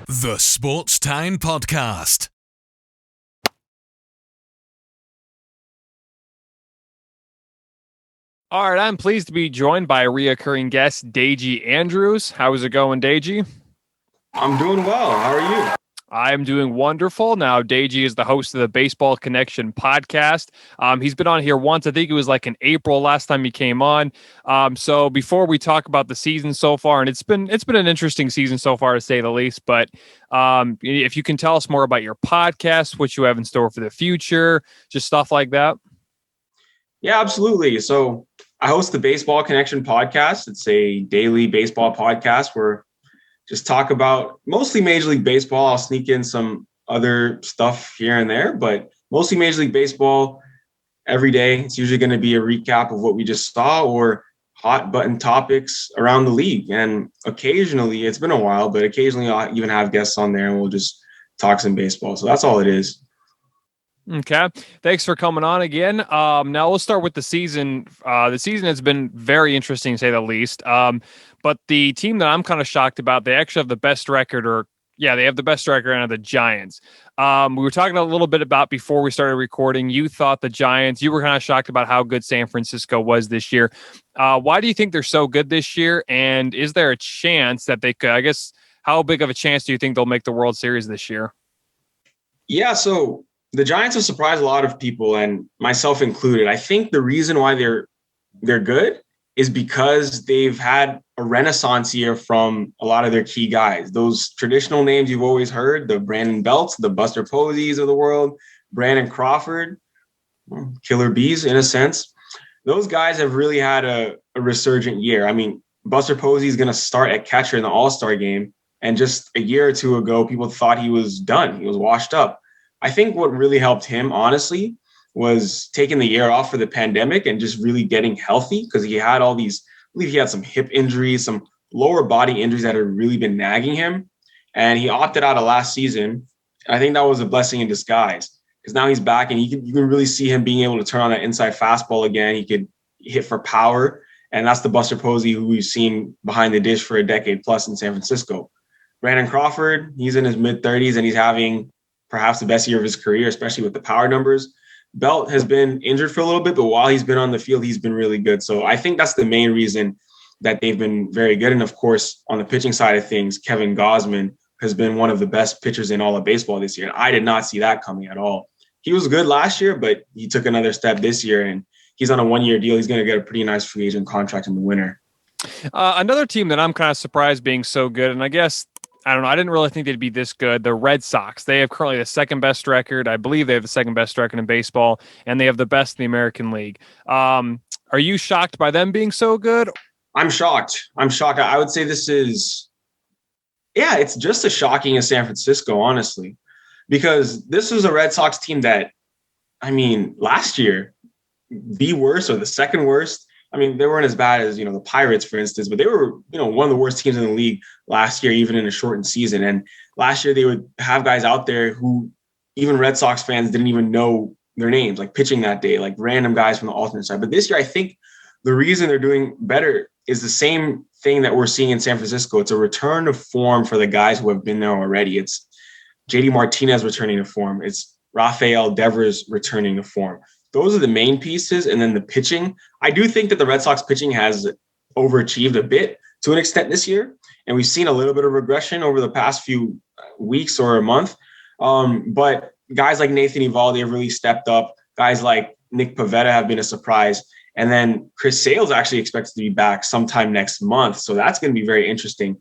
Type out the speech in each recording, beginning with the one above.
The Sports Town Podcast. All right, I'm pleased to be joined by a reoccurring guest, Deji Andrews. How's it going, Deji? I'm doing well. How are you? I'm doing wonderful. Now, Deji is the host of the Baseball Connection podcast. He's been on here once. I think it was like in April last time he came on. So before we talk about the season so far, and it's been an interesting season so far to say the least. But if you can tell us more about your podcast, what you have in store for the future, just stuff like that. Yeah, absolutely. So I host the Baseball Connection podcast. It's a daily baseball podcast where just talk about mostly Major League Baseball. I'll sneak in some other stuff here and there, but mostly Major League Baseball every day. It's usually going to be a recap of what we just saw or hot button topics around the league. And occasionally, it's been a while, but occasionally I'll even have guests on there and we'll just talk some baseball. So that's all it is. Okay. Thanks for coming on again. Now we'll start with the season. The season has been very interesting, to say the least. But the team that I'm kind of shocked about, they actually have the best record, they have the best record out of the Giants. We were talking a little bit about before we started recording. You thought the Giants, you were kind of shocked about how good San Francisco was this year. Why do you think they're so good this year? And is there a chance that they could, how big of a chance do you think they'll make the World Series this year? Yeah, so the Giants have surprised a lot of people, and myself included. I think the reason why they're good is because they've had a renaissance year from a lot of their key guys. Those traditional names you've always heard, the Brandon Belts, the Buster Posies of the world, Brandon Crawford, Killer Bees in a sense. Those guys have really had a resurgent year. I mean, Buster Posey is going to start at catcher in the All-Star game, and just a year or two ago, people thought he was done. He was washed up. I think what really helped him, honestly, was taking the year off for the pandemic and just really getting healthy, because he had all these, I believe he had some hip injuries, some lower body injuries that had really been nagging him. And he opted out of last season. I think that was a blessing in disguise, because now he's back and you can really see him being able to turn on that inside fastball again. He could hit for power. And that's the Buster Posey who we've seen behind the dish for a decade plus in San Francisco. Brandon Crawford, he's in his mid-30s and he's having perhaps the best year of his career, especially with the power numbers. Belt has been injured for a little bit, but while he's been on the field, he's been really good. So I think that's the main reason that they've been very good. And of course, on the pitching side of things, Kevin Gausman has been one of the best pitchers in all of baseball this year. And I did not see that coming at all. He was good last year, but he took another step this year and he's on a one-year deal. He's going to get a pretty nice free agent contract in the winter. Another team that I'm kind of surprised being so good, and I don't know, I didn't really think they'd be this good. The Red Sox, they have currently the second best record. I believe they have the second best record in baseball, and they have the best in the American League. Are you shocked by them being so good? I'm shocked. I would say it's just as shocking as San Francisco, honestly, because this was a Red Sox team that, last year, the worst or the second worst. They weren't as bad as, the Pirates, for instance, but they were, one of the worst teams in the league last year, even in a shortened season. And last year they would have guys out there who even Red Sox fans didn't even know their names, like pitching that day, like random guys from the alternate side. But this year, I think the reason they're doing better is the same thing that we're seeing in San Francisco. It's a return to form for the guys who have been there already. It's JD Martinez returning to form. It's Rafael Devers returning to form. Those are the main pieces. And then the pitching, I do think that the Red Sox pitching has overachieved a bit to an extent this year. And we've seen a little bit of regression over the past few weeks or a month. But guys like Nathan Eovaldi have really stepped up. Guys like Nick Pivetta have been a surprise. And then Chris Sale's actually expected to be back sometime next month. So that's going to be very interesting.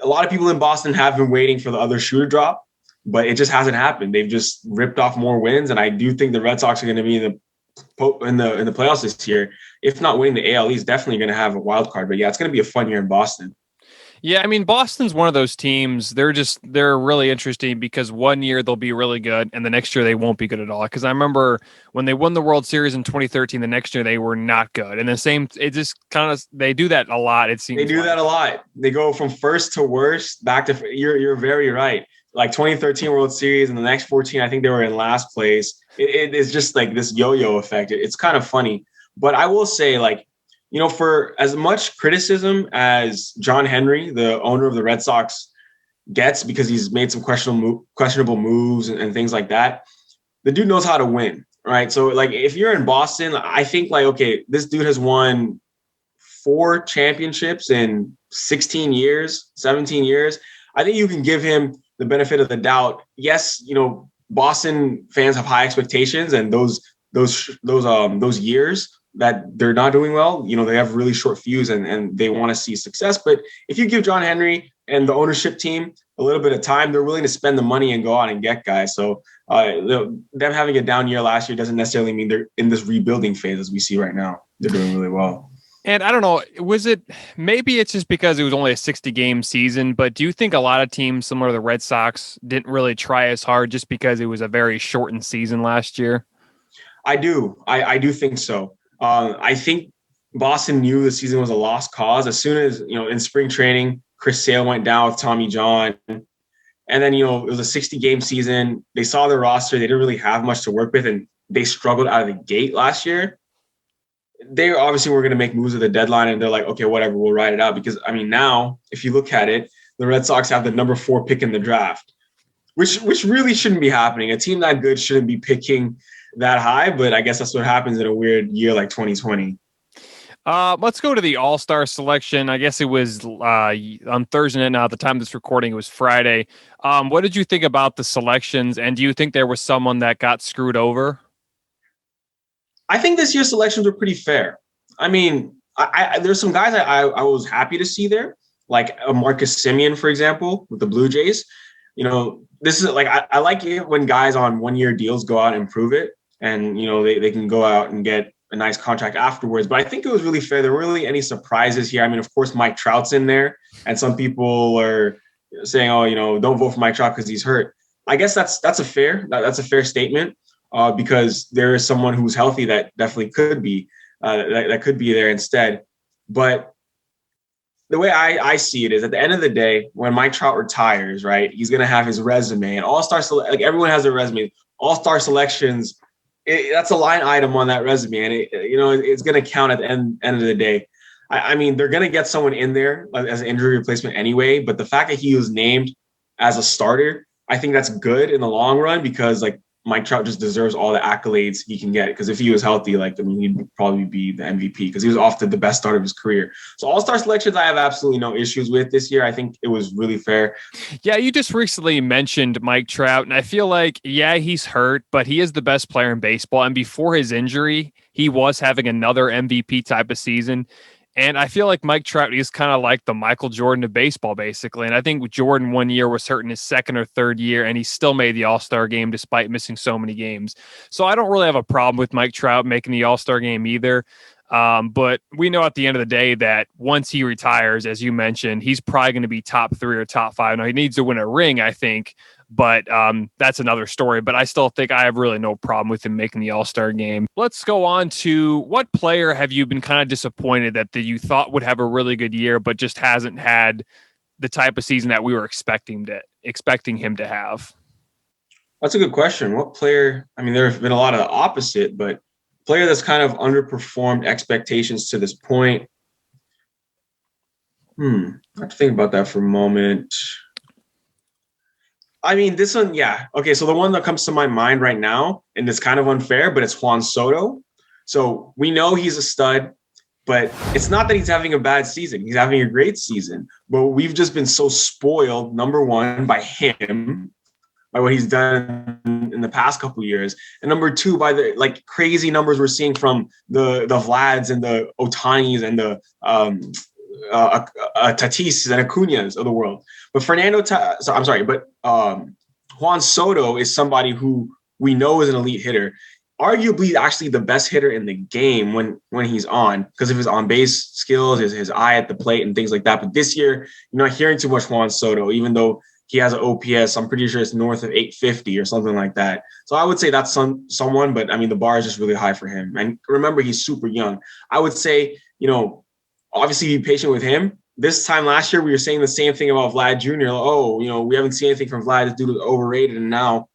A lot of people in Boston have been waiting for the other shoe to drop, but it just hasn't happened. They've just ripped off more wins. And I do think the Red Sox are going to be in the playoffs this year. If not winning the AL East, definitely going to have a wild card. But yeah, it's going to be a fun year in Boston. Yeah, Boston's one of those teams. They're really interesting because one year they'll be really good and the next year they won't be good at all. Because I remember when they won the World Series in 2013, the next year they were not good. And they do that a lot. It seems they do that a lot. They go from first to worst back to. You're very right. Like 2013 World Series and the next 14, I think they were in last place. It is just like this yo-yo effect. It's kind of funny, but I will say, for as much criticism as John Henry, the owner of the Red Sox, gets because he's made some questionable moves and things like that. The dude knows how to win, right? So like if you're in Boston, I think like, okay, this dude has won 4 championships in 16 years, 17 years. I think you can give him the benefit of the doubt. Yes, Boston fans have high expectations, and those years that they're not doing well, they have really short fuse and they want to see success. But if you give John Henry and the ownership team a little bit of time, they're willing to spend the money and go out and get guys. So them having a down year last year doesn't necessarily mean they're in this rebuilding phase as we see right now. They're doing really well. And I don't know, maybe it's just because it was only a 60-game season, but do you think a lot of teams similar to the Red Sox didn't really try as hard just because it was a very shortened season last year? I do. I do think so. I think Boston knew the season was a lost cause. As soon as, in spring training, Chris Sale went down with Tommy John. And then, it was a 60-game season. They saw their roster. They didn't really have much to work with, and they struggled out of the gate last year. They obviously were going to make moves at the deadline, and they're like, okay, whatever, we'll ride it out. Because, now, if you look at it, the Red Sox have the number 4 pick in the draft, which really shouldn't be happening. A team that good shouldn't be picking that high, but I guess that's what happens in a weird year like 2020. Let's go to the All-Star selection. I guess it was on Thursday night. Now, at the time of this recording, it was Friday. What did you think about the selections, and do you think there was someone that got screwed over? I think this year's selections were pretty fair. There's some guys I was happy to see there, like Marcus Semien, for example, with the Blue Jays. This is like, I like it when guys on 1-year deals go out and prove it, and, they can go out and get a nice contract afterwards. But I think it was really fair. There weren't really any surprises here. Of course, Mike Trout's in there, and some people are saying, oh, don't vote for Mike Trout because he's hurt. I guess that's a fair statement. Because there is someone who's healthy that definitely could be that could be there instead. But the way I see it is, at the end of the day, when Mike Trout retires, right, he's going to have his resume, and like everyone has a resume. All-star selections, that's a line item on that resume, and it's going to count at the end of the day. They're going to get someone in there as an injury replacement anyway. But the fact that he was named as a starter, I think that's good in the long run, because like, Mike Trout just deserves all the accolades he can get, because if he was healthy, he'd probably be the MVP, because he was off to the best start of his career. So all-star selections, I have absolutely no issues with this year. I think it was really fair. Yeah, you just recently mentioned Mike Trout, and I feel like, he's hurt, but he is the best player in baseball. And before his injury, he was having another MVP type of season. And I feel like Mike Trout is kind of like the Michael Jordan of baseball, basically. And I think Jordan 1 year was hurt in his second or third year, and he still made the All-Star game despite missing so many games. So I don't really have a problem with Mike Trout making the All-Star game either. But we know at the end of the day that once he retires, as you mentioned, he's probably going to be top 3 or top 5. Now, he needs to win a ring, I think, but that's another story. But I still think I have really no problem with him making the All-Star game. Let's go on to, what player have you been kind of disappointed that you thought would have a really good year, but just hasn't had the type of season that we were expecting him to have? That's a good question. What player? There have been a lot of the opposite, but player that's kind of underperformed expectations to this point. I have to think about that for a moment. This one, yeah. Okay, so the one that comes to my mind right now, and it's kind of unfair, but it's Juan Soto. So we know he's a stud, but it's not that he's having a bad season. He's having a great season. But we've just been so spoiled, number one, by him, by what he's done in the past couple of years, and number two, by the crazy numbers we're seeing from the Vlads and the Otanis and the Tatis and Acuñas of the world. But Juan Soto is somebody who we know is an elite hitter, arguably actually the best hitter in the game when he's on, because of his on-base skills, his eye at the plate and things like that. But this year, you're not hearing too much Juan Soto, even though he has an OPS. I'm pretty sure it's north of 850 or something like that. So I would say that's someone, but the bar is just really high for him. And remember, he's super young. I would say, obviously be patient with him. This time last year, we were saying the same thing about Vlad Jr. We haven't seen anything from Vlad. This dude is overrated. And now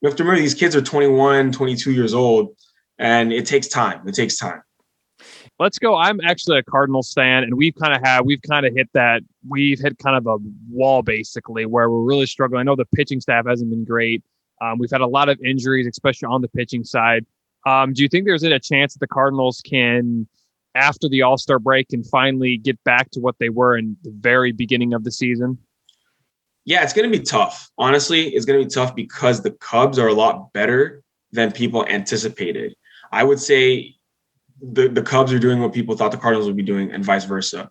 you have to remember, these kids are 21, 22 years old, and it takes time. Let's go. I'm actually a Cardinals fan, and we've kind of hit that we've hit kind of a wall basically where we're really struggling. I know the pitching staff hasn't been great. We've had a lot of injuries, especially on the pitching side. Do you think there's a chance that the Cardinals can, after the All-Star break, can finally get back to what they were in the very beginning of the season? Yeah, it's going to be tough. Honestly, it's going to be tough because the Cubs are a lot better than people anticipated. I would say the Cubs are doing what people thought the Cardinals would be doing and vice versa.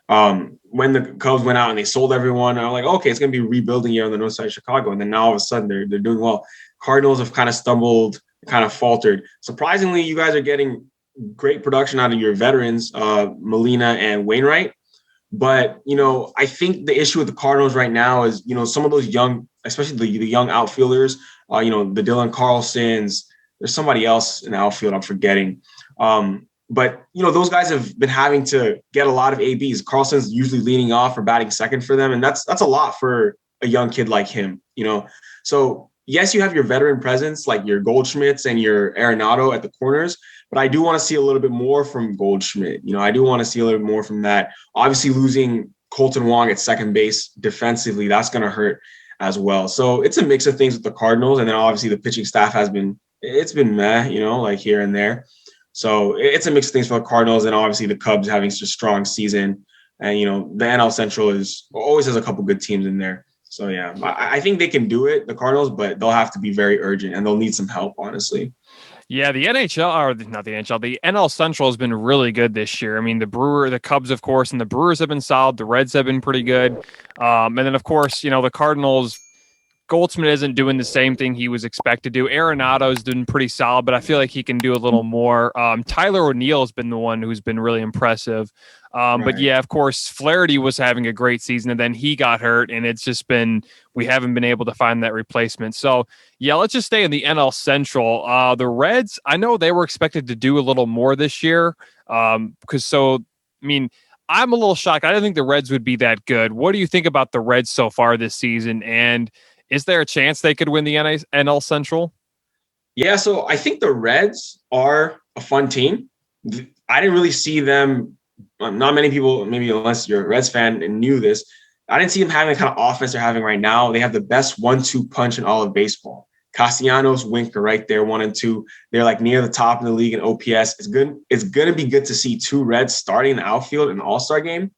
When the Cubs went out and they sold everyone, I'm like, okay, it's going to be a rebuilding year on the north side of Chicago. And then now all of a sudden they're doing well. Cardinals have kind of stumbled, kind of faltered. Surprisingly, you guys are getting great production out of your veterans, Molina and Wainwright. But, I think the issue with the Cardinals right now is, some of those young, especially the young outfielders, the Dylan Carlsons, there's somebody else in the outfield I'm forgetting. But, those guys have been having to get a lot of ABs. Carlson's usually leading off or batting second for them. And that's a lot for a young kid like him, So, yes, you have your veteran presence like your Goldschmidts and your Arenado at the corners. But I do want to see a little bit more from Goldschmidt. I do want to see a little bit more from that. Obviously, losing Colton Wong at second base defensively, that's going to hurt as well. So it's a mix of things with the Cardinals. And then obviously the pitching staff it's been meh, like here and there. So it's a mix of things for the Cardinals, and obviously the Cubs having such a strong season. And, the NL Central always has a couple good teams in there. So, yeah, I think they can do it, the Cardinals, but they'll have to be very urgent and they'll need some help, honestly. Yeah, the NHL, or not the NHL, the NL Central has been really good this year. I mean, the Cubs, of course, and the Brewers have been solid. The Reds have been pretty good. And then, of course, the Cardinals, Goldschmidt isn't doing the same thing he was expected to do. Arenado's doing pretty solid, but I feel like he can do a little more. Tyler O'Neill has been the one who's been really impressive. Right. But yeah, of course, Flaherty was having a great season, and then he got hurt, and it's just been, we haven't been able to find that replacement. So yeah, let's just stay in the NL Central. The Reds, I know they were expected to do a little more this year. I'm a little shocked. I didn't think the Reds would be that good. What do you think about the Reds so far this season? And is there a chance they could win the NL Central? Yeah, so I think the Reds are a fun team. I didn't really see them. Not many people, maybe unless you're a Reds fan and knew this, I didn't see them having the kind of offense they're having right now. They have the best 1-2 punch in all of baseball. Castellanos, Winker right there, 1 and 2. They're like near the top in the league in OPS. It's good. It's going to be good to see 2 Reds starting in the outfield in the All-Star game.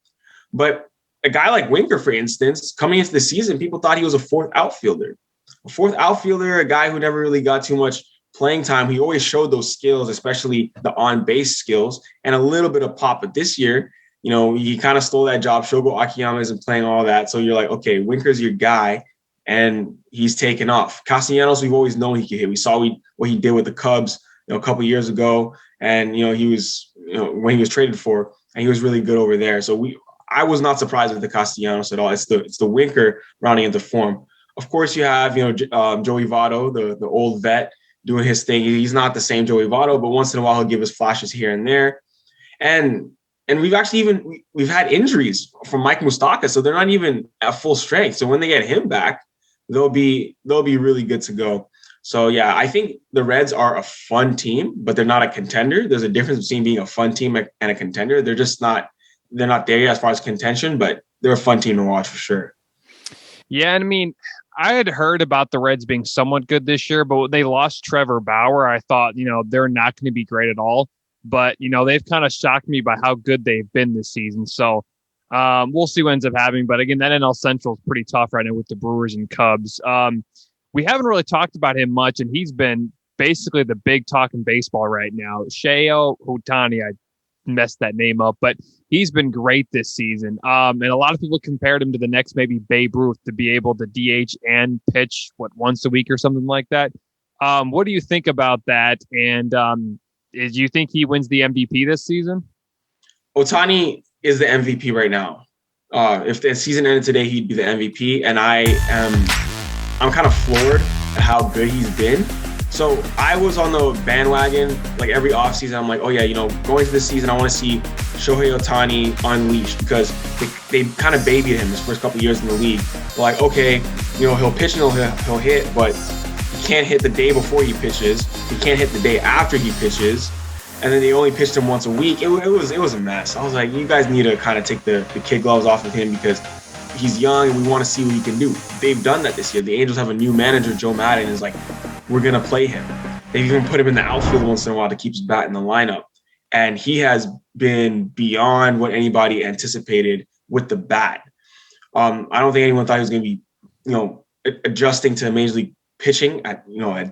But a guy like Winker, for instance, coming into the season, people thought he was a fourth outfielder. A guy who never really got too much playing time. He always showed those skills, especially the on-base skills and a little bit of pop. But this year, he kind of stole that job. Shogo Akiyama isn't playing all that. So you're like, okay, Winker's your guy, and he's taken off. Castellanos, we've always known he could hit. We saw what he did with the Cubs, a couple years ago. And, he was, when he was traded for, and he was really good over there. So I was not surprised with the Castellanos at all. It's the Winker rounding into form. Of course, you have, Joey Votto, the old vet, doing his thing. He's not the same Joey Votto, but once in a while he'll give us flashes here and there. And we've actually we've had injuries from Mike Moustakas, so they're not even at full strength. So when they get him back, they'll be really good to go. So yeah, I think the Reds are a fun team, but they're not a contender. There's a difference between being a fun team and a contender. They're not there yet as far as contention, but they're a fun team to watch for sure. Yeah, and I had heard about the Reds being somewhat good this year, but when they lost Trevor Bauer, I thought, they're not going to be great at all. But, they've kind of shocked me by how good they've been this season. So we'll see what ends up happening. But again, that NL Central is pretty tough right now with the Brewers and Cubs. We haven't really talked about him much, and he's been basically the big talk in baseball right now. Shohei Ohtani, I messed that name up, but he's been great this season. And a lot of people compared him to the next maybe Babe Ruth to be able to DH and pitch once a week or something like that. What do you think about that? And do you think he wins the MVP this season? Ohtani is the MVP right now. If the season ended today, he'd be the MVP. And I'm kind of floored at how good he's been. So I was on the bandwagon, like every offseason. I'm like, oh yeah, going into this season, I want to see Shohei Ohtani unleashed because they kind of babied him his first couple of years in the league. They're like, okay, he'll pitch and he'll hit, but he can't hit the day before he pitches. He can't hit the day after he pitches. and then they only pitched him once a week. It was a mess. I was like, you guys need to kind of take the kid gloves off of him because he's young and we want to see what he can do. They've done that this year. The Angels have a new manager, Joe Madden, is like, we're going to play him. They've even put him in the outfield once in a while to keep his bat in the lineup. And he has been beyond what anybody anticipated with the bat. I don't think anyone thought he was going to be, adjusting to Major League pitching at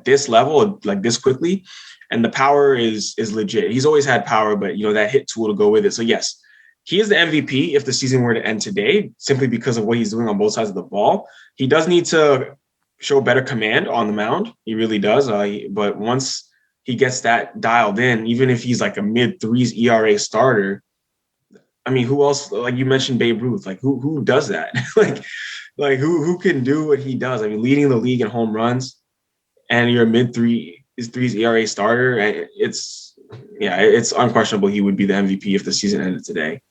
this level, like this quickly. And the power is legit. He's always had power, but that hit tool to go with it. So yes, he is the MVP if the season were to end today, simply because of what he's doing on both sides of the ball. He does need to show better command on the mound. He really does. But once he gets that dialed in, even if he's like a mid-threes ERA starter, I mean, who else? Like you mentioned Babe Ruth. Like who does that? like who can do what he does? I mean, leading the league in home runs, and you're a mid-threes ERA starter. It's unquestionable he would be the MVP if the season ended today.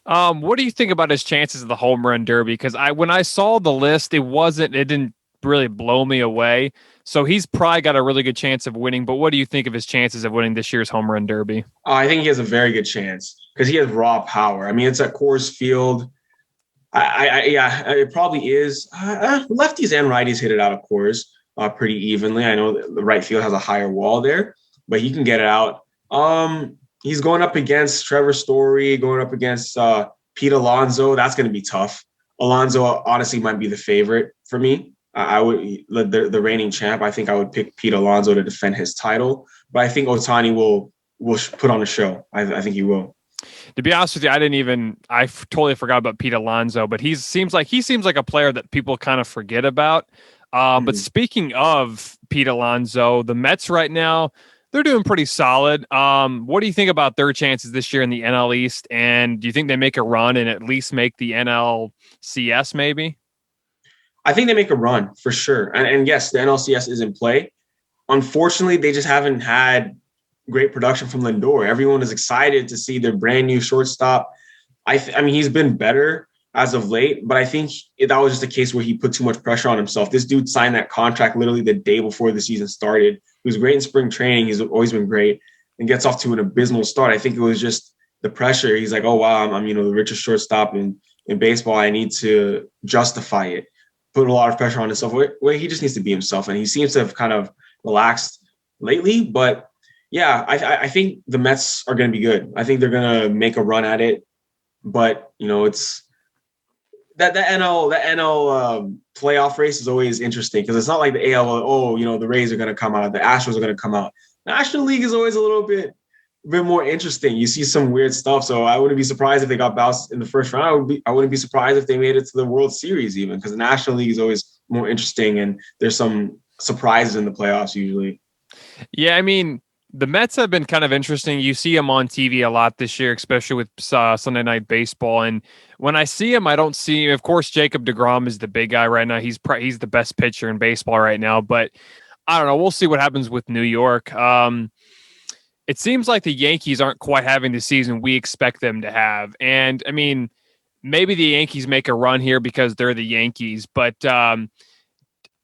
What do you think about his chances of the home run derby? Because when I saw the list, it didn't really blow me away. So he's probably got a really good chance of winning. But what do you think of his chances of winning this year's home run derby? I think he has a very good chance because he has raw power. I mean, it's at Coors Field. It probably is. Lefties and righties hit it out of Coors pretty evenly. I know the right field has a higher wall there, but he can get it out. He's going up against Trevor Story, going up against Pete Alonso. That's going to be tough. Alonso honestly might be the favorite for me. I would the reigning champ. I think I would pick Pete Alonso to defend his title, but I think Ohtani will put on a show. I think he will. To be honest with you, I totally forgot about Pete Alonso, but he seems like a player that people kind of forget about. But speaking of Pete Alonso, the Mets right now, they're doing pretty solid. What do you think about their chances this year in the NL East? And do you think they make a run and at least make the NLCS maybe? I think they make a run for sure. And yes, the NLCS is in play. Unfortunately, they just haven't had great production from Lindor. Everyone is excited to see their brand new shortstop. I mean, he's been better as of late, but I think that was just a case where he put too much pressure on himself. This dude signed that contract literally the day before the season started. He was great in spring training. He's always been great and gets off to an abysmal start. I think it was just the pressure. He's like, oh, wow, I'm the richest shortstop in baseball. I need to justify it. Put a lot of pressure on himself. Where he just needs to be himself. And he seems to have kind of relaxed lately. But yeah, I think the Mets are going to be good. I think they're going to make a run at it. But, it's that the NL playoff race is always interesting because it's not like the AL, the Rays are going to come out, the Astros are going to come out. The National League is always a little bit more interesting. You see some weird stuff. So I wouldn't be surprised if they got bounced in the first round. I wouldn't be surprised if they made it to the World Series even, because the National League is always more interesting and there's some surprises in the playoffs usually. Yeah, I mean, the Mets have been kind of interesting. You see them on TV a lot this year, especially with Sunday Night Baseball. And when I see him, I don't see, of course, Jacob deGrom is the big guy right now. He's the best pitcher in baseball right now. But I don't know. We'll see what happens with New York. It seems like the Yankees aren't quite having the season we expect them to have. And, I mean, maybe the Yankees make a run here because they're the Yankees. But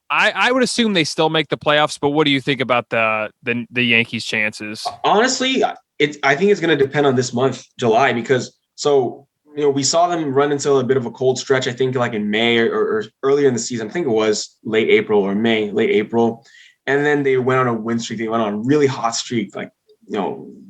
I would assume they still make the playoffs, but what do you think about the Yankees' chances? Honestly, I think it's going to depend on this month, July, because we saw them run into a bit of a cold stretch, I think like in May or earlier in the season. I think it was late April. And then they went on a win streak. They went on a really hot streak, like,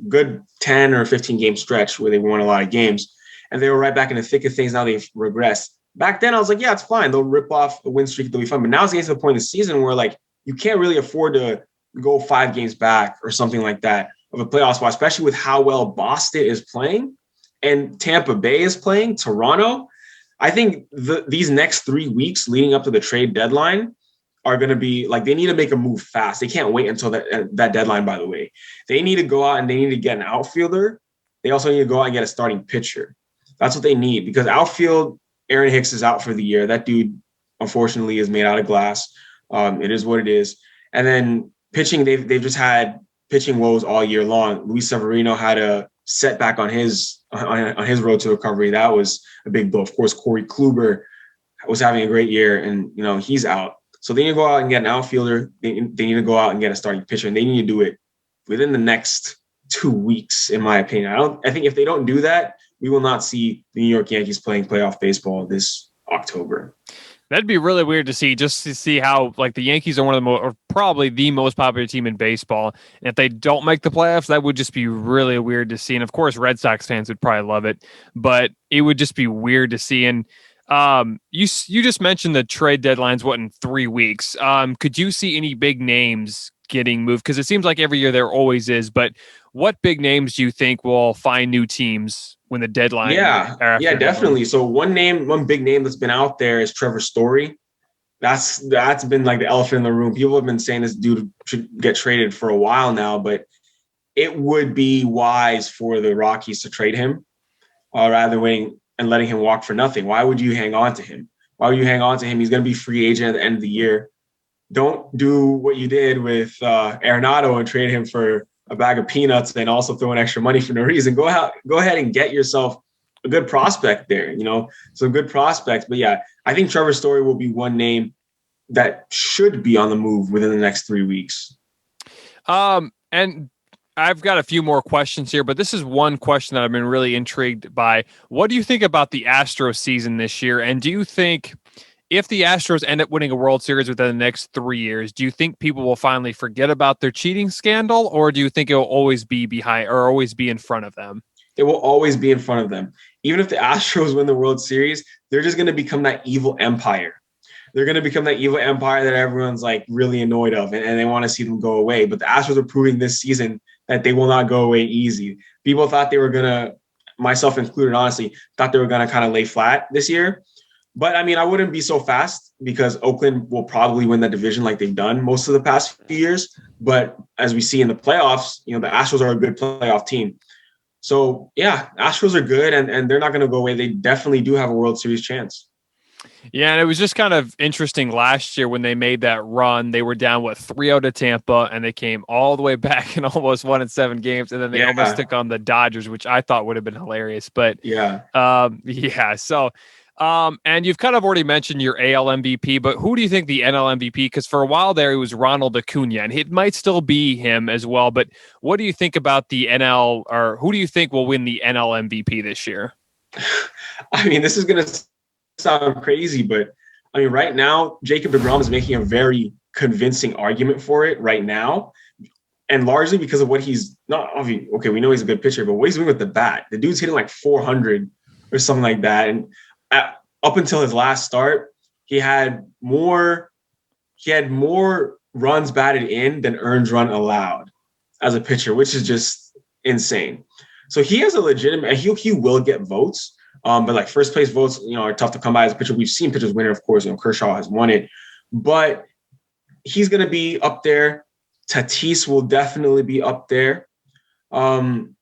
good 10 or 15 game stretch where they won a lot of games. And they were right back in the thick of things. Now they've regressed. Back then, I was like, yeah, it's fine. They'll rip off a win streak. They'll be fun. But now it's getting to the point in the season where, like, you can't really afford to go 5 games back or something like that of a playoff spot, especially with how well Boston is playing and Tampa Bay is playing, Toronto. I think these next 3 weeks leading up to the trade deadline are going to be like, they need to make a move fast. They can't wait until that deadline, by the way. They need to go out and they need to get an outfielder. They also need to go out and get a starting pitcher. That's what they need, because outfield, Aaron Hicks is out for the year. That dude, unfortunately, is made out of glass. It is what it is. And then pitching, they've just had pitching woes all year long. Luis Severino had a setback on his road to recovery. That was a big blow. Of course, Corey Kluber was having a great year, and he's out. So they need to go out and get an outfielder. They need to go out and get a starting pitcher, and they need to do it within the next 2 weeks, in my opinion. I think if they don't do that, we will not see the New York Yankees playing playoff baseball this October. That'd be really weird to see, just to see how like the Yankees are one of the or probably the most popular team in baseball. And if they don't make the playoffs, that would just be really weird to see. And of course, Red Sox fans would probably love it, but it would just be weird to see. And you just mentioned the trade deadlines, what, in 3 weeks? Could you see any big names getting moved? Because it seems like every year there always is, but what big names do you think will find new teams when the deadline? Yeah, definitely. So one big name that's been out there is Trevor Story. That's been like the elephant in the room. People have been saying this dude should get traded for a while now, but it would be wise for the Rockies to trade him rather than waiting and letting him walk for nothing. Why would you hang on to him? Why would you hang on to him? He's going to be free agent at the end of the year. Don't do what you did with Arenado and trade him for a bag of peanuts and also throw in extra money for no reason. Go ahead and get yourself a good prospect there, some good prospects. But yeah, I think Trevor Story will be one name that should be on the move within the next 3 weeks. And I've got a few more questions here, but this is one question that I've been really intrigued by. What do you think about the Astros season this year? And do you think if the Astros end up winning a World Series within the next 3 years, do you think people will finally forget about their cheating scandal, or do you think it will always be behind or always be in front of them? It will always be in front of them. Even if the Astros win the World Series, they're just going to become that evil empire. They're going to become that evil empire that everyone's like really annoyed of, and they want to see them go away. But the Astros are proving this season that they will not go away easy. People thought they were going to, myself included, honestly, thought they were going to kind of lay flat this year. But I mean, I wouldn't be so fast because Oakland will probably win that division like they've done most of the past few years. But as we see in the playoffs, the Astros are a good playoff team. So yeah, Astros are good and they're not going to go away. They definitely do have a World Series chance. Yeah, and it was just kind of interesting last year when they made that run. They were down 3-0 to Tampa, and they came all the way back and almost won in 7 games, and then they almost took on the Dodgers, which I thought would have been hilarious. But So, and you've kind of already mentioned your AL MVP, but who do you think the NL MVP? Because for a while there, it was Ronald Acuna, and it might still be him as well. But what do you think about the NL, or who do you think will win the NL MVP this year? I mean, this is going to sound crazy, but I mean, right now, Jacob deGrom is making a very convincing argument for it right now. And largely because of what he's not, okay, we know he's a good pitcher, but what he's doing with the bat, the dude's hitting like 400 or something like that. And up until his last start, he had more runs batted in than earned run allowed as a pitcher, which is just insane. So he has a legitimate, he will get votes. But like first place votes, are tough to come by as a pitcher. We've seen pitchers win it, of course. Kershaw has won it, but he's going to be up there. Tatis will definitely be up there. And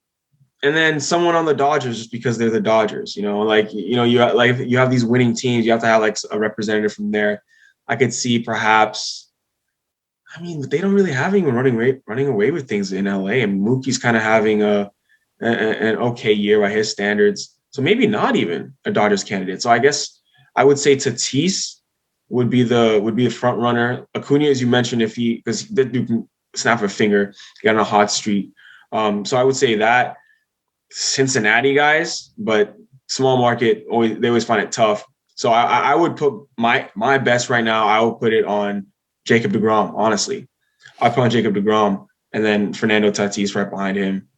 then someone on the Dodgers, just because they're the Dodgers, you have these winning teams. You have to have like a representative from there. I could see perhaps, I mean, they don't really have anyone running away with things in LA. And Mookie's kind of having an okay year by his standards. So maybe not even a Dodgers candidate. So I guess I would say Tatis would be the front runner. Acuna, as you mentioned, because that dude can snap a finger, get on a hot streak. So I would say that Cincinnati guys, but small market they always find it tough. So I would put my best right now. I would put it on Jacob deGrom. Honestly, I'd put on Jacob deGrom and then Fernando Tatis right behind him.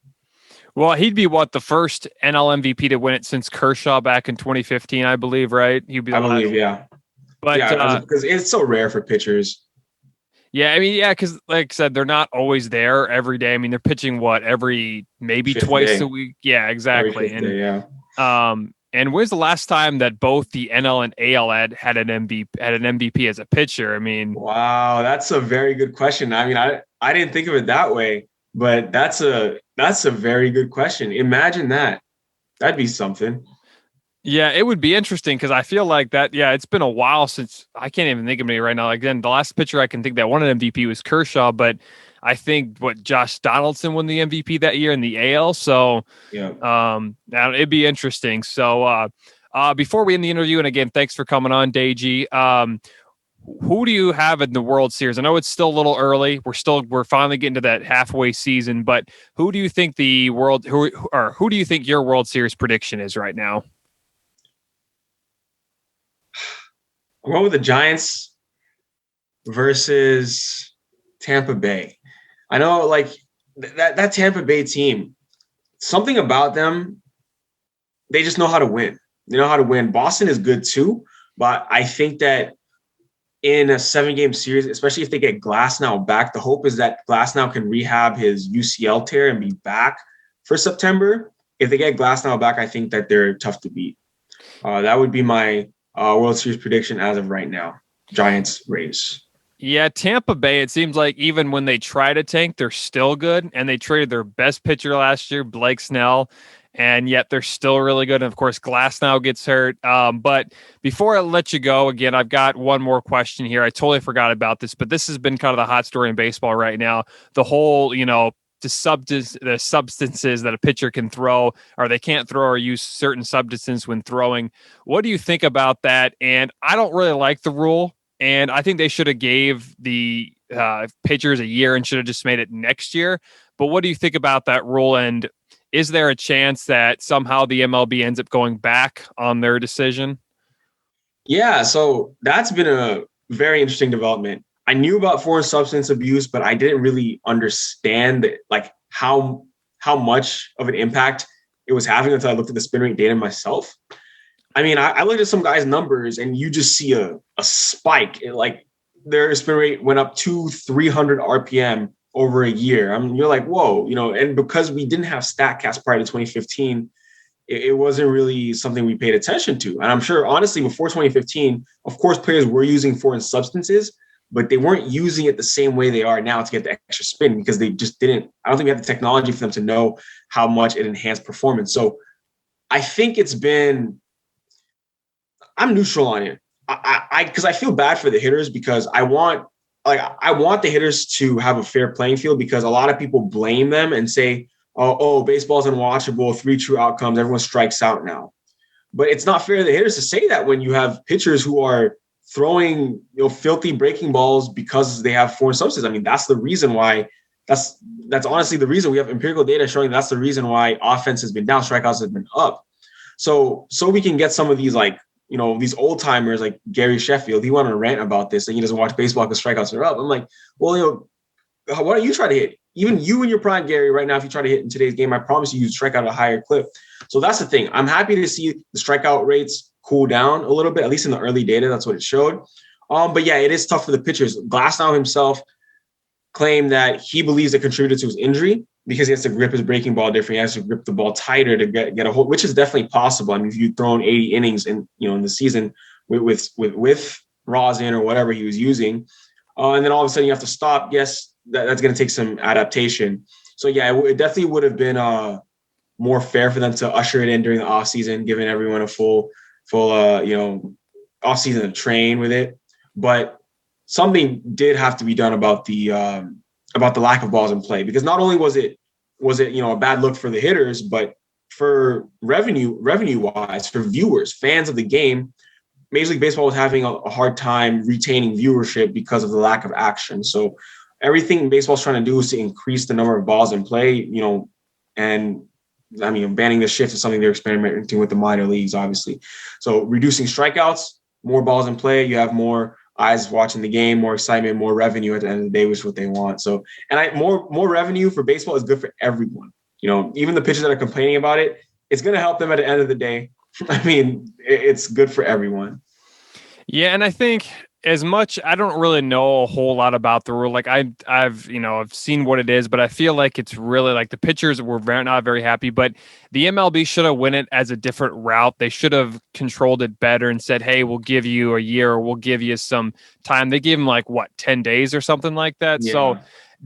Well, he'd be the first NL MVP to win it since Kershaw back in 2015, I believe, right? He'd be. I believe, yeah. But because it's so rare for pitchers. Yeah, I mean, because like I said, they're not always there every day. I mean, they're pitching every maybe twice a week. Yeah, exactly. And when's the last time that both the NL and AL had an MVP as a pitcher? I mean, wow, that's a very good question. I mean, I didn't think of it that way. But that's a very good question. Imagine that. That'd be something. Yeah, it would be interesting because I feel like that. Yeah, it's been a while since I can't even think of any right now. Like then the last pitcher I can think that won an MVP was Kershaw, but I think Josh Donaldson won the MVP that year in the AL. So yeah, it'd be interesting. So before we end the interview, and again, thanks for coming on, Deji. who do you have in the World Series? I know it's still a little early. We're finally getting to that halfway season, but who do you think who do you think your World Series prediction is right now? I'm going with the Giants versus Tampa Bay. I know, like, that Tampa Bay team, something about them, they just know how to win. They know how to win. Boston is good too, but I think that in a 7-game series, especially if they get Glasnow back, the hope is that Glasnow can rehab his UCL tear and be back for September. If they get Glasnow back, I think that they're tough to beat. That would be my World Series prediction as of right now. Giants, Rays. Yeah, Tampa Bay, it seems like even when they try to tank, they're still good. And they traded their best pitcher last year, Blake Snell, and yet they're still really good. And of course, Glasnow gets hurt. But before I let you go, again, I've got one more question here. I totally forgot about this, but this has been kind of the hot story in baseball right now. The whole, the substances that a pitcher can throw, or they can't throw or use certain substances when throwing. What do you think about that? And I don't really like the rule. And I think they should have gave the pitchers a year and should have just made it next year. But what do you think about that rule? And is there a chance that somehow the MLB ends up going back on their decision? Yeah, so that's been a very interesting development. I knew about foreign substance abuse, but I didn't really understand like how much of an impact it was having until I looked at the spin rate data myself. I mean, I looked at some guys' numbers and you just see a spike. Like their spin rate went up 200-300 RPM over a year. I mean, you're like, whoa, and because we didn't have StatCast prior to 2015, it wasn't really something we paid attention to. And I'm sure, honestly, before 2015, of course, players were using foreign substances, but they weren't using it the same way they are now to get the extra spin because they just didn't. I don't think we have the technology for them to know how much it enhanced performance. So I think I'm neutral on it. Because I feel bad for the hitters because I want the hitters to have a fair playing field because a lot of people blame them and say, oh, baseball's unwatchable, 3 true outcomes, everyone strikes out now. But it's not fair to the hitters to say that when you have pitchers who are throwing filthy breaking balls because they have foreign substances. I mean, that's the reason why. That's honestly the reason we have empirical data showing that's the reason why offense has been down, strikeouts have been up. So we can get some of these these old timers like Gary Sheffield. He went on a rant about this and he doesn't watch baseball because strikeouts are up. I'm like, well, why don't you try to hit? Even you in your prime, Gary, right now, if you try to hit in today's game, I promise you strike out at a higher clip. So that's the thing. I'm happy to see the strikeout rates cool down a little bit, at least in the early data. That's what it showed. But yeah, it is tough for the pitchers. Glasnow himself claimed that he believes it contributed to his injury because he has to grip his breaking ball different. He has to grip the ball tighter to get a hold, which is definitely possible. I mean, if you've thrown 80 innings in the season with rosin or whatever he was using, and then all of a sudden you have to stop. Yes, that's going to take some adaptation. So yeah, it definitely would have been more fair for them to usher it in during the off season, giving everyone a full off season to train with it. But something did have to be done about the lack of balls in play, because not only was it a bad look for the hitters, but for revenue wise, for viewers, fans of the game, Major League Baseball was having a hard time retaining viewership because of the lack of action. So everything baseball's trying to do is to increase the number of balls in play, and I mean, banning the shift is something they're experimenting with the minor leagues, obviously. So reducing strikeouts, more balls in play, you have more eyes watching the game, more excitement, more revenue at the end of the day, which is what they want. So, and more revenue for baseball is good for everyone. Even the pitchers that are complaining about it, it's going to help them at the end of the day. I mean, it's good for everyone. Yeah, and I think as much, I don't really know a whole lot about the rule. Like I've seen what it is, but I feel like it's really like the pitchers were not very happy, but the MLB should have went it as a different route. They should have controlled it better and said, hey, we'll give you a year or we'll give you some time. They gave him 10 days or something like that. Yeah. So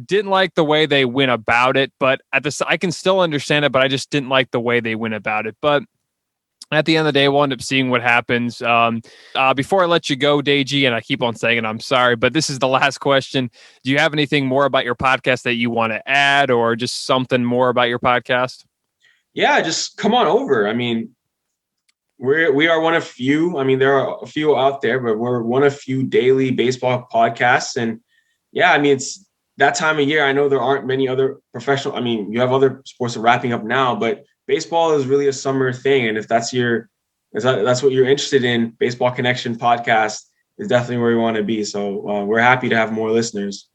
didn't like the way they went about it, but I can still understand it, but I just didn't like the way they went about it. But at the end of the day, we'll end up seeing what happens. Before I let you go, Deji, and I keep on saying it, I'm sorry, but this is the last question. Do you have anything more about your podcast that you want to add, or just something more about your podcast? Yeah, just come on over. I mean, we are one of few. I mean, there are a few out there, but we're one of few daily baseball podcasts. And yeah, I mean, it's that time of year. I know there aren't many other professional. I mean, you have other sports that are wrapping up now, but baseball is really a summer thing. And if that's what you're interested in, Baseball Connection podcast is definitely where we want to be. So we're happy to have more listeners.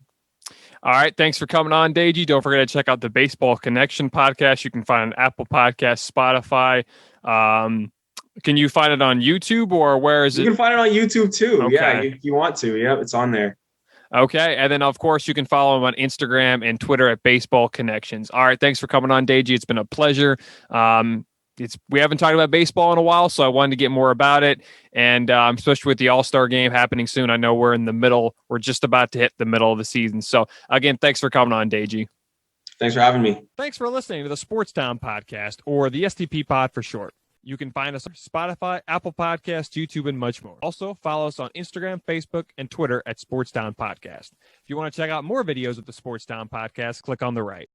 All right. Thanks for coming on, Deji. Don't forget to check out the Baseball Connection podcast. You can find it on Apple Podcasts, Spotify. Can you find it on YouTube, or where is it? You can find it on YouTube too. Okay. Yeah, if you want to. Yeah, it's on there. Okay. And then, of course, you can follow him on Instagram and Twitter at Baseball Connections. All right. Thanks for coming on, Deji. It's been a pleasure. We haven't talked about baseball in a while, so I wanted to get more about it. And especially with the All-Star game happening soon, I know we're just about to hit the middle of the season. So again, thanks for coming on, Deji. Thanks for having me. Thanks for listening to the Sports Town podcast, or the STP Pod for short. You can find us on Spotify, Apple Podcasts, YouTube, and much more. Also, follow us on Instagram, Facebook, and Twitter at Sports Town Podcast. If you want to check out more videos of the Sports Town Podcast, click on the right.